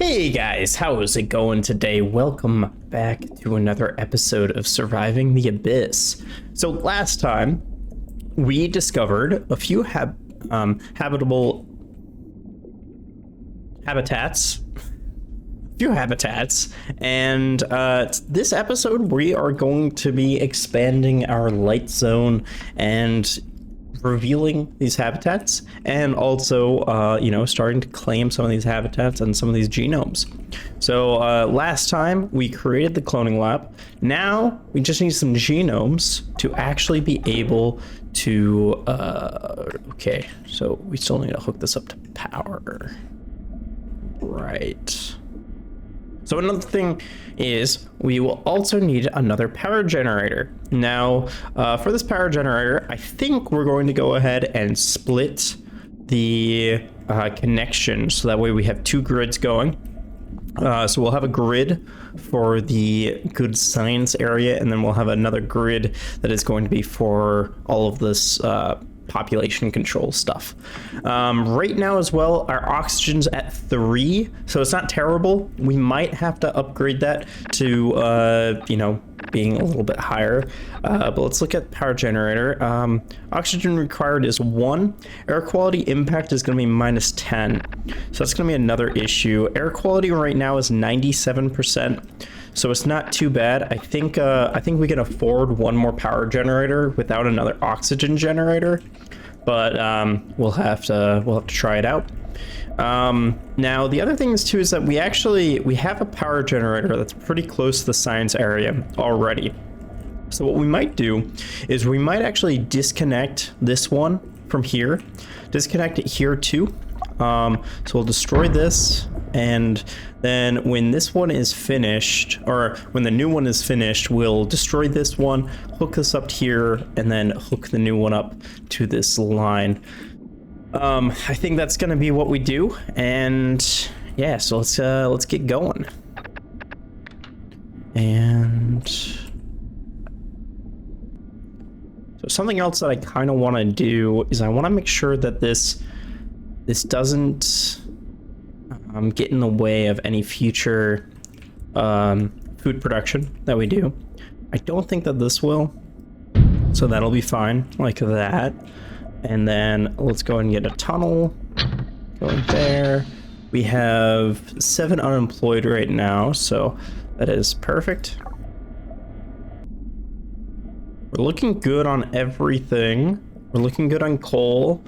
Hey guys, how is it going today? Welcome back to another episode of Surviving the Abyss. So last time we discovered a few habitable habitats, and this episode we are going to be expanding our light zone and revealing these habitats, and also starting to claim some of these habitats and some of these genomes. So last time we created the cloning lab. Now we just need some genomes to actually be able to okay, so we still need to hook this up to power, right? So another thing is we will also need another power generator. Now, for this power generator, I think we're going to go ahead and split the connection so that way we have two grids going. So we'll have a grid for the good science area, and then we'll have another grid that is going to be for all of this population control stuff. Right now as well, our oxygen's at 3, so it's not terrible. We might have to upgrade that to being a little bit higher, but let's look at power generator. Oxygen required is 1. Air quality impact is going to be -10, so that's going to be another issue. Air quality right now is 97%, so it's not too bad. I think we can afford one more power generator without another oxygen generator, but we'll have to try it out. Now the other thing is too is that we have a power generator that's pretty close to the science area already. So what we might do is we might actually disconnect this one from here, disconnect it here too. So we'll destroy this, and then when this one is finished, or when the new one is finished, we'll destroy this one, hook this up here, and then hook the new one up to this line. I think that's gonna be what we do, and yeah, so let's get going. And so something else that I kind of want to do is I want to make sure that this doesn't get in the way of any future food production that we do. I don't think that this will, so that'll be fine like that. And then let's go and get a tunnel going there. We have 7 unemployed right now, so that is perfect. We're looking good on everything. We're looking good on coal.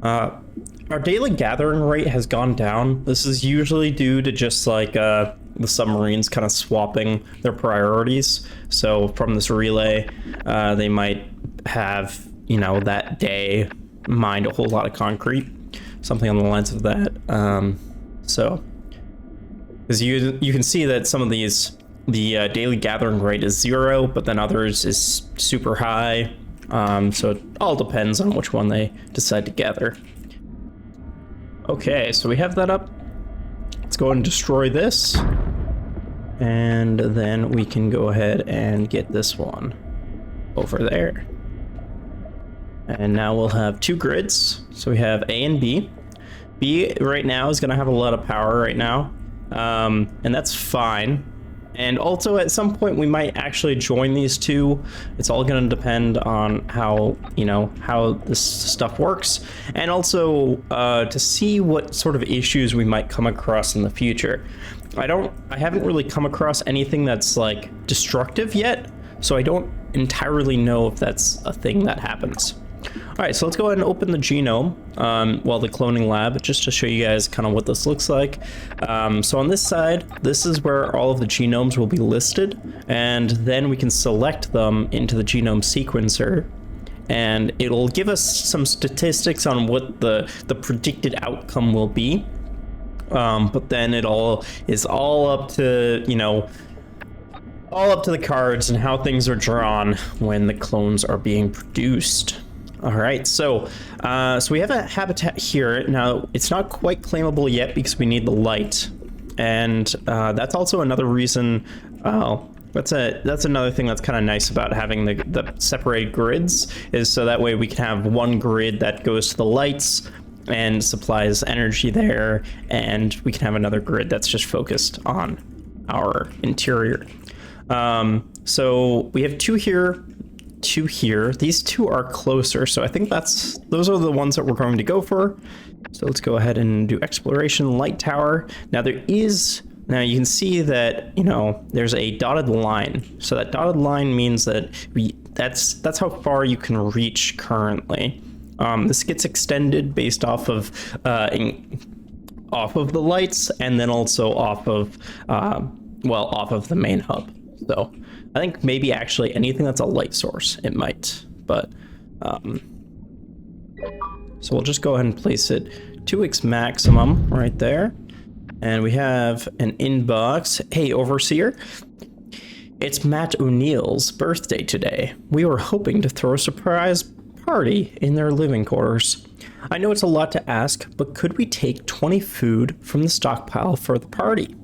Our daily gathering rate has gone down. This is usually due to just like the submarines kind of swapping their priorities. So from this relay, they might have, that day mined a whole lot of concrete, something on the lines of that. So, because you can see that some of these, the daily gathering rate is 0, but then others is super high. So it all depends on which one they decide to gather. Okay, so we have that up. Let's go and destroy this. And then we can go ahead and get this one over there. And now we'll have 2 grids. So we have A and B. B right now is going to have a lot of power right now. And that's fine. And also at some point we might actually join these two. It's all going to depend on how this stuff works. And also to see what sort of issues we might come across in the future. I haven't really come across anything that's like destructive yet. So I don't entirely know if that's a thing that happens. All right, so let's go ahead and open the genome, the cloning lab, just to show you guys kind of what this looks like. So on this side, this is where all of the genomes will be listed, and then we can select them into the genome sequencer, and it'll give us some statistics on what the predicted outcome will be. But then it all is all up to, all up to the cards and how things are drawn when the clones are being produced. All right, so we have a habitat here. Now, it's not quite claimable yet because we need the light. And that's also another reason, that's another thing that's kind of nice about having the separated grids, is so that way we can have one grid that goes to the lights, and supplies energy there, and we can have another grid that's just focused on our interior. So we have 2 here, 2 here. These 2 are closer, so I think those are the ones that we're going to go for. So let's go ahead and do exploration light tower. Now now you can see that, you know, there's a dotted line. So that dotted line means that that's how far you can reach currently. This gets extended based off of the lights, and then also off of the main hub. So I think maybe actually anything that's a light source, it might, but so we'll just go ahead and place it 2x maximum right there. And we have an inbox. Hey, Overseer. It's Matt O'Neill's birthday today. We were hoping to throw a surprise party in their living quarters. I know it's a lot to ask, but could we take 20 food from the stockpile for the party?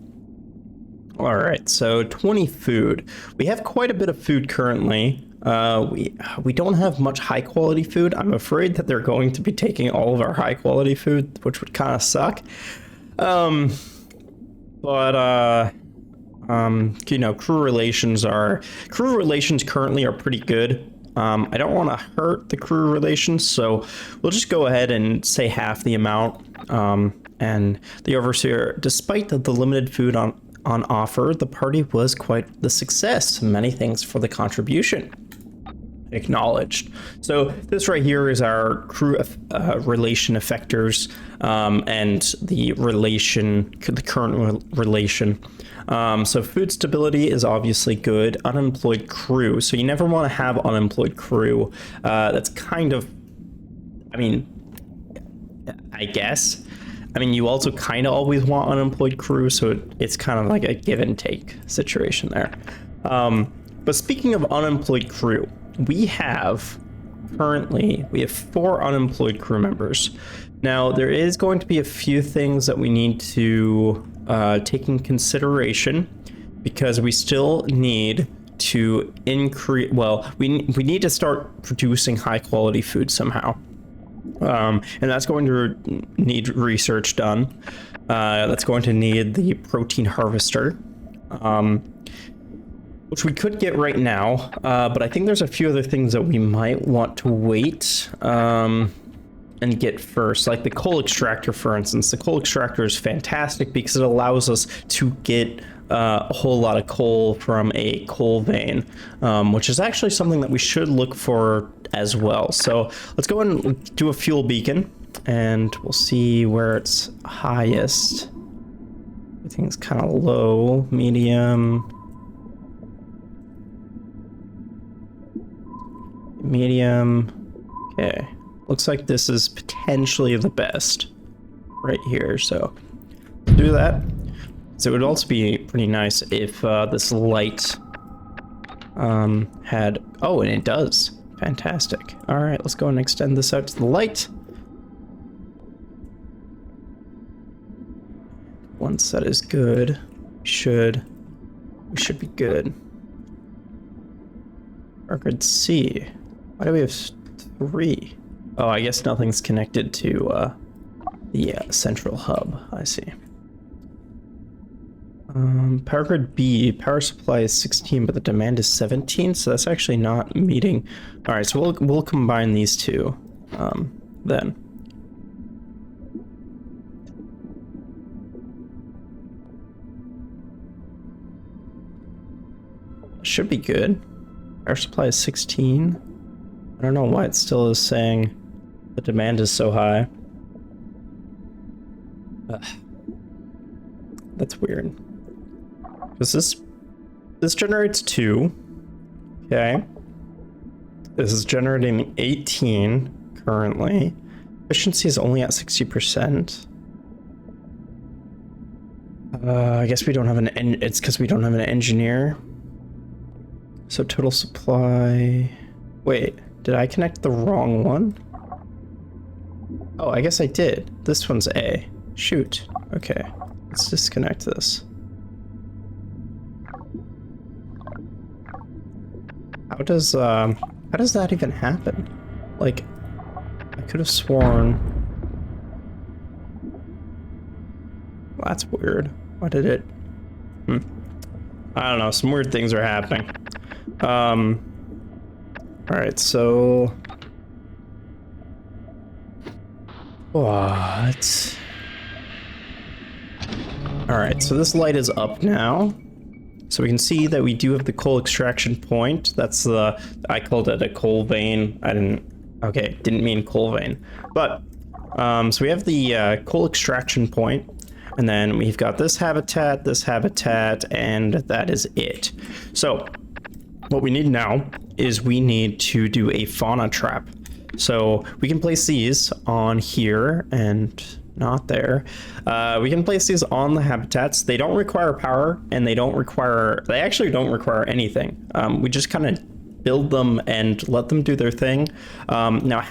All right, so 20 food. We have quite a bit of food currently. We don't have much high quality food. I'm afraid that they're going to be taking all of our high quality food, which would kind of suck. You know, crew relations currently are pretty good. I don't want to hurt the crew relations, so we'll just go ahead and say half the amount. And the Overseer, despite the limited food on offer, the party was quite the success. Many thanks for the contribution. Acknowledged. So this right here is our crew relation effectors, and the current relation. So food stability is obviously good. Unemployed crew. So you never want to have unemployed crew. That's kind of, I mean, I guess. I mean, you also kind of always want unemployed crew, so it's kind of like a give and take situation there. But speaking of unemployed crew, we have 4 unemployed crew members. Now, there is going to be a few things that we need to take in consideration, because we still need to increase, we need to start producing high quality food somehow. And that's going to need research done. That's going to need the protein harvester, which we could get right now. But I think there's a few other things that we might want to wait and get first, like the coal extractor, for instance. The coal extractor is fantastic because it allows us to get a whole lot of coal from a coal vein, which is actually something that we should look for as well. So let's go and do a fuel beacon, and we'll see where it's highest. Everything's kind of low, medium, okay. Looks like this is potentially the best right here, so do that. So it would also be pretty nice if this light had, oh, and it does. Fantastic. All right, let's go and extend this out to the light. Once that is good, we should be good. Record C. Why do we have 3? Oh, I guess nothing's connected to the central hub. I see. Power grid B, power supply is 16, but the demand is 17, so that's actually not meeting. All right, so we'll combine these two then. Should be good. Power supply is 16. I don't know why it still is saying the demand is so high. That's weird. Because this generates 2. Okay. This is generating 18 currently. Efficiency is only at 60%. I guess we don't have it's because we don't have an engineer. So total supply. Wait, did I connect the wrong one? Oh, I guess I did. This one's A. Shoot. Okay, let's disconnect this. How does that even happen? Like, I could have sworn That's weird. Why did it? I don't know. Some weird things are happening. All right, so what? All right, so this light is up now. So we can see that we do have the coal extraction point. That's the, I called it a coal vein. Didn't mean coal vein. But, so we have the coal extraction point, and then we've got this habitat, and that is it. So what we need now is we need to do a fauna trap. So we can place these on here and not there. We can place these on the habitats. They don't require power, and they actually don't require anything. We just kind of build them and let them do their thing. Now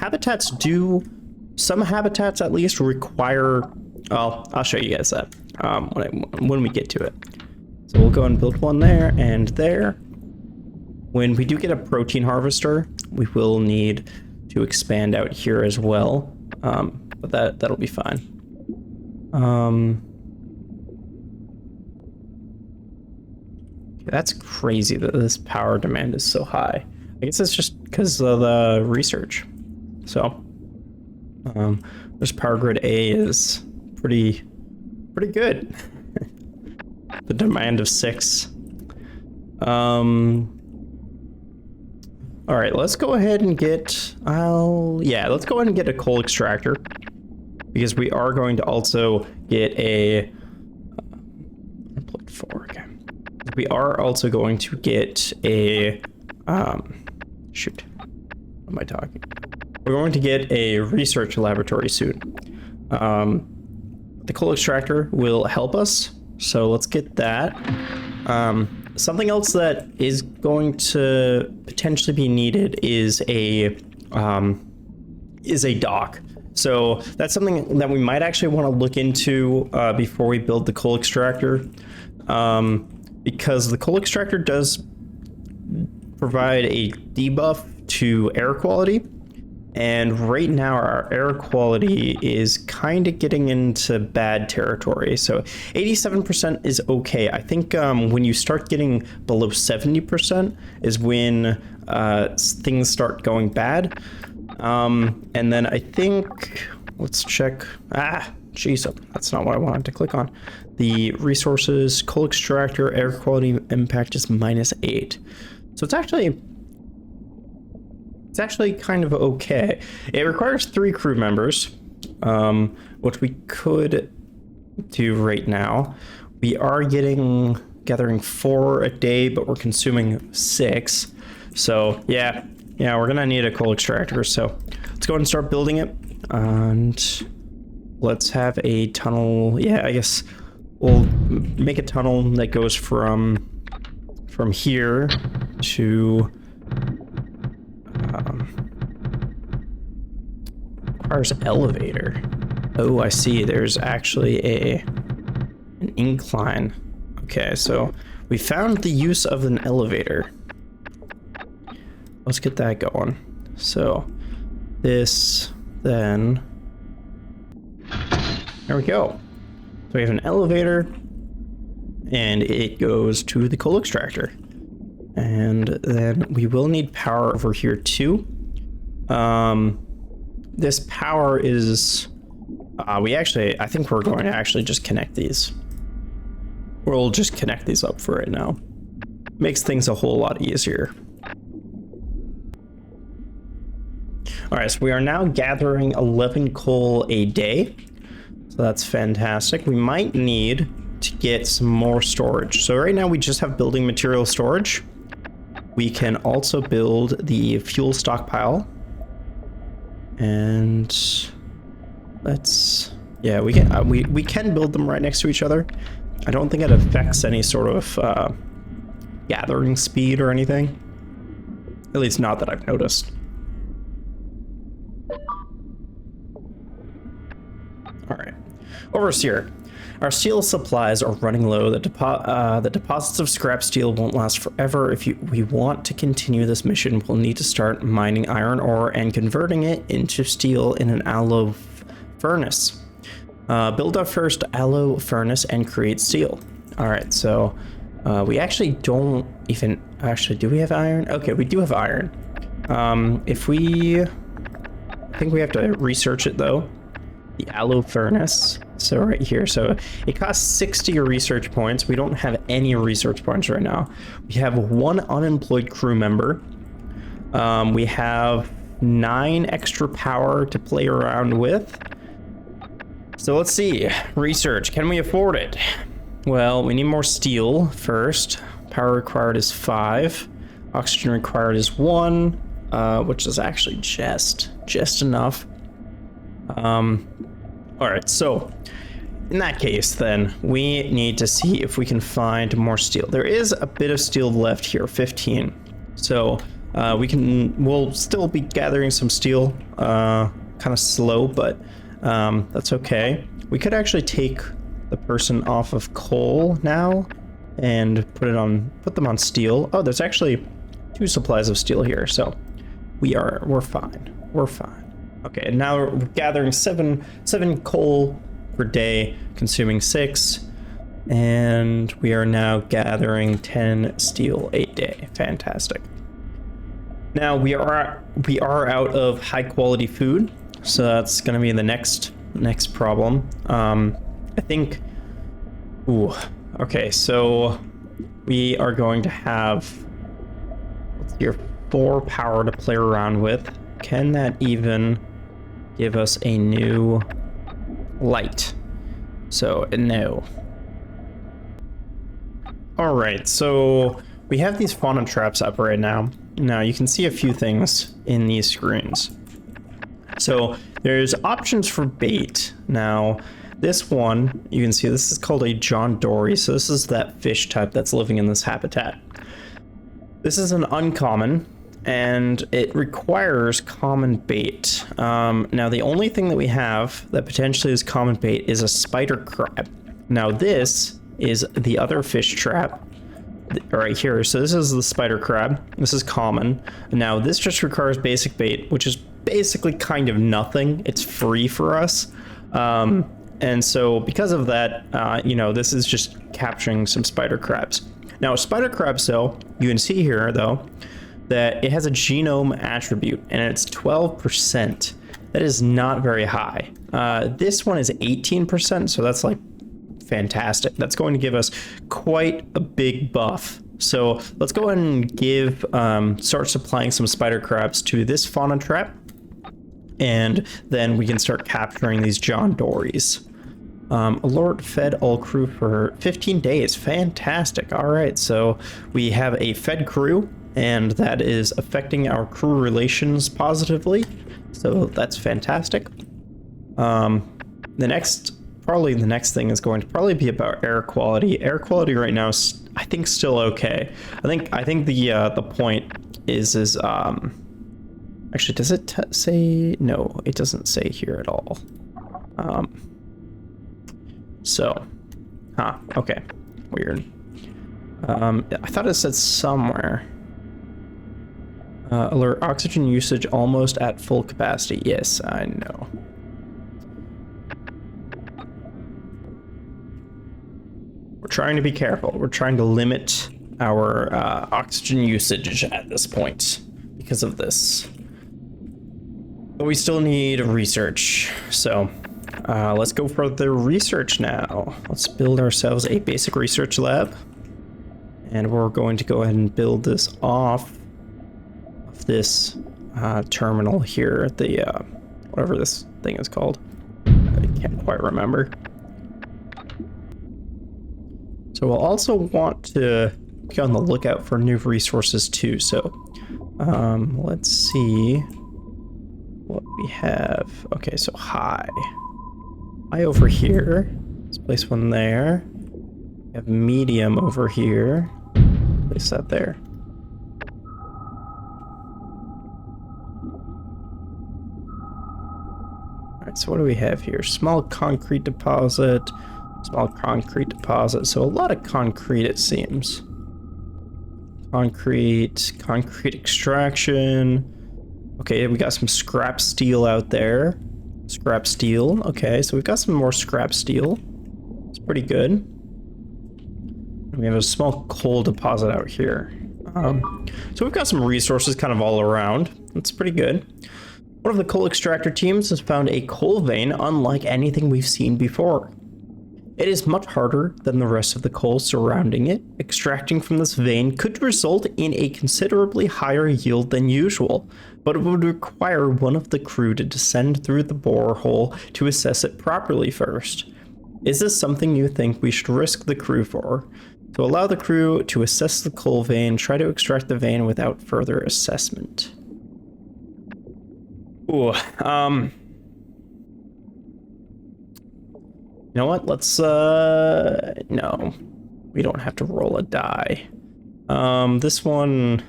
some habitats at least require, well, I'll show you guys that when we get to it. So we'll go and build one there and there. When we do get a protein harvester, we will need to expand out here as well. But that'll be fine. That's crazy that this power demand is so high. I guess it's just because of the research. So, this power grid A is pretty good. The demand of 6. All right, let's go ahead and get, let's go ahead and get a coal extractor, because we are going to also get a, we are also going to get a, shoot, what am I talking? We're going to get a research laboratory soon. The coal extractor will help us, so let's get that. Something else that is going to potentially be needed is a dock. So that's something that we might actually want to look into before we build the coal extractor, because the coal extractor does provide a debuff to air quality. And right now our air quality is kind of getting into bad territory. So 87% is okay. I think when you start getting below 70% is when things start going bad. And then I think, let's check. Jeez, that's not what I wanted to click on. The resources, coal extractor, air quality impact is -8. So it's actually kind of okay. It requires 3 crew members, which we could do right now. We are gathering 4 a day, but we're consuming 6. So yeah, we're gonna need a coal extractor. So let's go ahead and start building it, and let's have a tunnel. Yeah, I guess we'll make a tunnel that goes from here to requires elevator. Oh, I see. There's actually an incline. Okay, so we found the use of an elevator. Let's get that going. So this, then there we go. So we have an elevator, and it goes to the coal extractor. And then we will need power over here too. This power is, I think we're going to actually just connect these. We'll just connect these up for right now. Makes things a whole lot easier. All right, so we are now gathering 11 coal a day. So that's fantastic. We might need to get some more storage. So right now we just have building material storage. We can also build the fuel stockpile. And let's, we can build them right next to each other. I don't think it affects any sort of gathering speed or anything. At least not that I've noticed. All right, overseer. Our steel supplies are running low. The deposits of scrap steel won't last forever. If we want to continue this mission, we'll need to start mining iron ore and converting it into steel in an alloy furnace. Build our first aloe furnace and create steel. All right, so we actually don't even actually. Do we have iron? Okay, we do have iron. I think we have to research it though. The aloe furnace. So right here. So it costs 60 research points. We don't have any research points right now. We have 1 unemployed crew member. We have 9 extra power to play around with. So let's see. Research. Can we afford it? Well, we need more steel first. Power required is 5. Oxygen required is 1, which is actually just enough. All right, so in that case, then we need to see if we can find more steel. There is a bit of steel left here, 15. So we'll still be gathering some steel, kind of slow, but that's okay. We could actually take the person off of coal now and put them on steel. Oh, there's actually 2 supplies of steel here, so we're fine. We're fine. Okay, and now we're gathering 7 coal per day, consuming 6, and we are now gathering 10 steel a day. Fantastic. Now we are out of high quality food, so that's going to be the next problem. I think. Ooh. Okay, so we are going to have, let's see, 4 power to play around with. Can that even give us a new light? So no. All right, so we have these fauna traps up right now. Now you can see a few things in these screens. So there's options for bait. Now this one, you can see this is called a John Dory. So this is that fish type that's living in this habitat. This is an uncommon, and it requires common bait. Now the only thing that we have that potentially is common bait is a spider crab. Now this is the other fish trap right here. So this is the spider crab. This is common. Now this just requires basic bait, which is basically kind of nothing. It's free for us. And so because of that, this is just capturing some spider crabs. Now spider crabs, though, you can see here though, that it has a genome attribute and it's 12%. That is not very high. This one is 18%, so that's like fantastic. That's going to give us quite a big buff. So let's go ahead and start supplying some spider crabs to this fauna trap, and then we can start capturing these John Dories. Alert fed all crew for 15 days. Fantastic. All right, so we have a fed crew, and that is affecting our crew relations positively. So that's fantastic. The next thing is going to probably be about air quality. Air quality right now is, I think, still okay. I think the point is actually, does it say? No, it doesn't say here at all. Okay, weird. I thought it said somewhere. Alert oxygen usage almost at full capacity. Yes, I know. We're trying to be careful. We're trying to limit our oxygen usage at this point because of this. But we still need research. So let's go for the research now. Let's build ourselves a basic research lab. And we're going to go ahead and build this off of this terminal here, the whatever this thing is called. I can't quite remember. So we'll also want to be on the lookout for new resources too. So let's see what we have. Okay, so high over here. Let's place one there. We have medium over here. Place that there. All right, so what do we have here? Small concrete deposit. Small concrete deposit. So a lot of concrete, it seems. Concrete extraction. Okay, we got some scrap steel out there. Scrap steel. Okay, so we've got some more scrap steel. It's pretty good. We have a small coal deposit out here. So we've got some resources kind of all around. That's pretty good. One of the coal extractor teams has found a coal vein unlike anything we've seen before. It is much harder than the rest of the coal surrounding it. Extracting from this vein could result in a considerably higher yield than usual, but it would require one of the crew to descend through the borehole to assess it properly first. Is this something you think we should risk the crew for? To allow the crew to assess the coal vein, try to extract the vein without further assessment. Ooh, you know what? Let's, no. We don't have to roll a die. This one,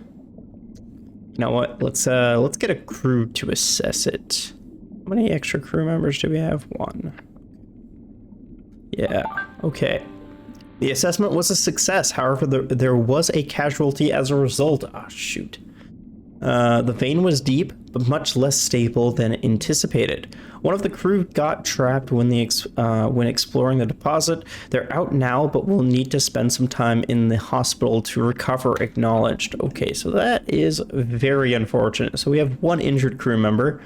you know what? Let's get a crew to assess it. How many extra crew members do we have? 1. Yeah, okay. The assessment was a success. However, there was a casualty as a result. Ah, shoot. The vein was deep, but much less stable than anticipated. One of the crew got trapped when exploring the deposit. They're out now, but will need to spend some time in the hospital to recover. Acknowledged. Okay, so that is very unfortunate. So we have 1 injured crew member.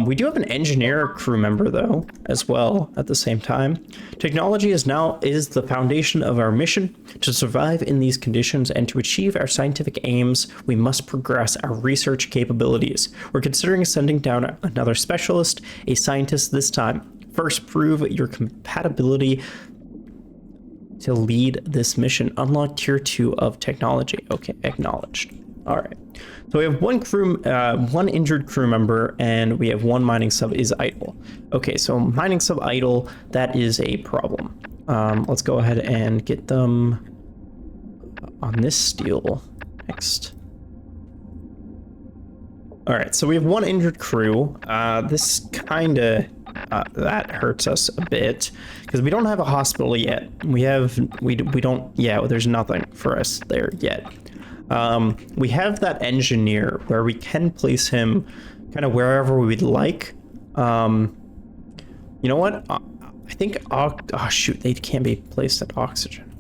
We do have an engineer crew member though, as well at the same time. Technology is the foundation of our mission. To survive in these conditions and to achieve our scientific aims, we must progress our research capabilities. We're considering sending down another specialist, a scientist this time. First, prove your compatibility to lead this mission. Unlock tier 2 of technology. Okay, acknowledged. All right. So we have 1 injured crew member, and we have 1 mining sub is idle. Okay, so mining sub idle, that is a problem. Let's go ahead and get them on this steel next. All right, so we have 1 injured crew. This kind of that hurts us a bit because we don't have a hospital yet. We don't. Yeah, there's nothing for us there yet. We have that engineer where we can place him kind of wherever we'd like. You know what? I think, oh shoot, they can't be placed at oxygen.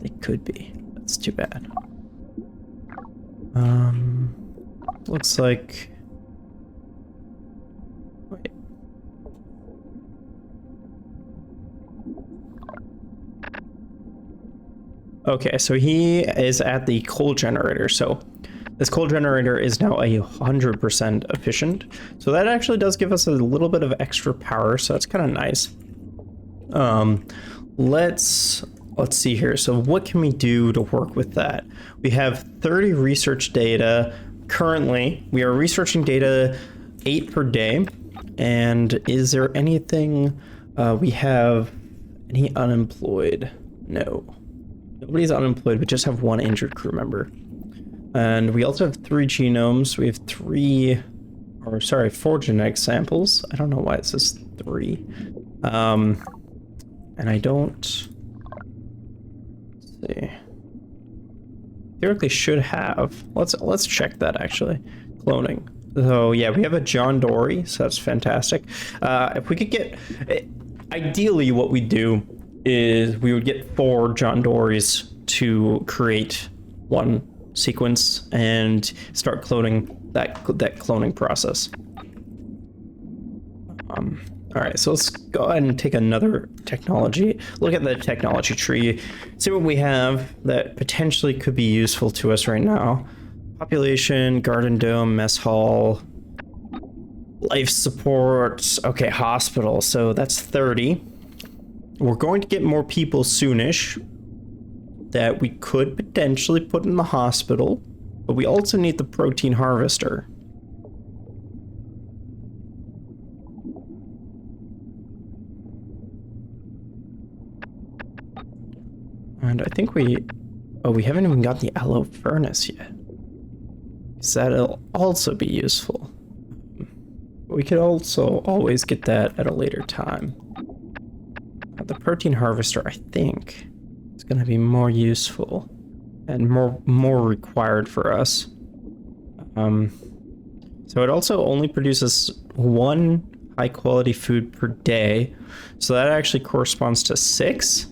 They could be. That's too bad. Looks like, wait. Okay, so he is at the coal generator. So this coal generator is now 100% efficient. So that actually does give us a little bit of extra power. So that's kind of nice. Let's see here. So what can we do to work with that? We have 30 research data. Currently, we are researching data 8 per day. And is there anything we have any unemployed? No. Nobody's unemployed, we just have 1 injured crew member. And we also have 3 genomes. We have 4 genetic samples. I don't know why it says 3. And I don't, let's see. Theoretically should have, let's check that actually. Cloning. So yeah, we have a John Dory, so that's fantastic. If we could get, ideally what we do is we would get 4 John Dories to create 1 sequence and start cloning that cloning process. All right, so let's go ahead and take another technology. Look at the technology tree, see what we have that potentially could be useful to us right now. Population, garden dome, mess hall, life support. Okay, hospital. So that's 30. We're going to get more people soonish that we could potentially put in the hospital, but we also need the protein harvester. And I think we haven't even got the aloe furnace yet. So that'll also be useful. We could also always get that at a later time. The protein harvester, I think, is going to be more useful and more required for us. So it also only produces 1 high quality food per day. So that actually corresponds to 6.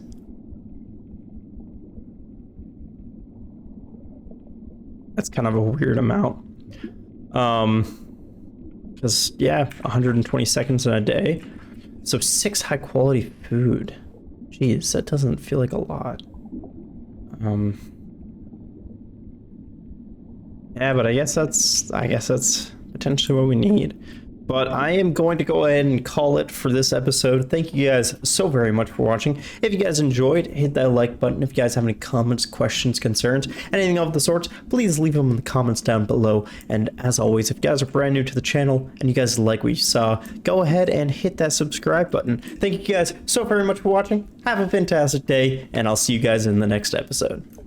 That's kind of a weird amount. Because, yeah, 120 seconds in a day. So 6 high quality food. Jeez, that doesn't feel like a lot. Yeah, but I guess that's potentially what we need. But I am going to go ahead and call it for this episode. Thank you guys so very much for watching. If you guys enjoyed, hit that like button. If you guys have any comments, questions, concerns, anything of the sorts, please leave them in the comments down below. And as always, if you guys are brand new to the channel and you guys like what you saw, go ahead and hit that subscribe button. Thank you guys so very much for watching. Have a fantastic day, and I'll see you guys in the next episode.